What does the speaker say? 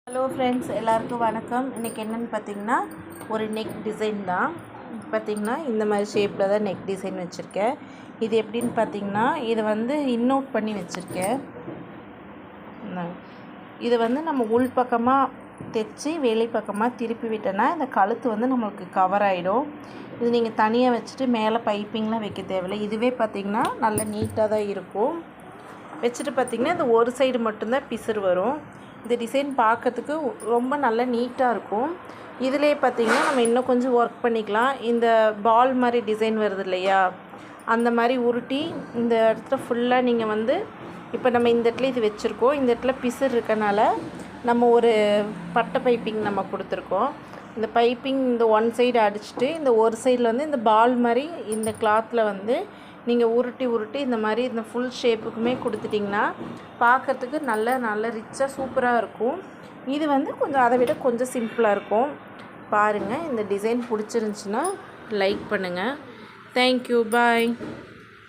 Hello friends, எல்லாருக்கும் வணக்கம். இன்றைக்கி என்னென்னு பார்த்தீங்கன்னா ஒரு நெக் டிசைன் தான். பார்த்திங்கன்னா இந்த மாதிரி ஷேப்பில் தான் நெக் டிசைன் வச்சுருக்கேன். இது எப்படின்னு பார்த்திங்கன்னா இது வந்து இன்னோட் பண்ணி வச்சுருக்கேன். இது வந்து நம்ம உள் பக்கமாக தைச்சி வெளி பக்கமாக திருப்பி விட்டோன்னா இந்த கழுத்து வந்து நம்மளுக்கு கவர் ஆகிடும். இது நீங்கள் தனியாக வச்சுட்டு மேலே பைப்பிங்லாம் வைக்க தேவையில்லை. இதுவே பார்த்திங்கன்னா நல்ல நீட்டாக தான் இருக்கும். வச்சுட்டு பார்த்திங்கன்னா இந்த ஒரு சைடு மட்டும்தான் பிசுறு வரும். இந்த டிசைன் பார்க்கறதுக்கு ரொம்ப நல்ல நீட்டாக இருக்கும். இதிலே பார்த்திங்கன்னா நம்ம இன்னும் கொஞ்சம் ஒர்க் பண்ணிக்கலாம். இந்த பால் மாதிரி டிசைன் வருது இல்லையா, அந்த மாதிரி உருட்டி இந்த இடத்துல ஃபுல்லாக நீங்கள் வந்து இப்போ நம்ம இந்த இடத்துல இது வச்சுருக்கோம். இந்த இடத்துல பிசுறு இருக்கனால நம்ம ஒரு பட்டை பைப்பிங் நம்ம கொடுத்துருக்கோம். இந்த பைப்பிங் இந்த ஒன் சைடு அடிச்சுட்டு இந்த ஒரு சைடில் வந்து இந்த பால் மாதிரி இந்த கிளாத்தில் வந்து நீங்கள் உருட்டி இந்த மாதிரி இந்த ஃபுல் ஷேப்புக்குமே கொடுத்துட்டிங்கன்னா பார்க்குறதுக்கு நல்ல ரிச்சாக சூப்பராக இருக்கும். இது வந்து கொஞ்சம் அதை விட கொஞ்சம் சிம்பிளாக இருக்கும். பாருங்கள், இந்த டிசைன் பிடிச்சிருந்துச்சின்னா லைக் பண்ணுங்கள். தேங்க்யூ, பாய்.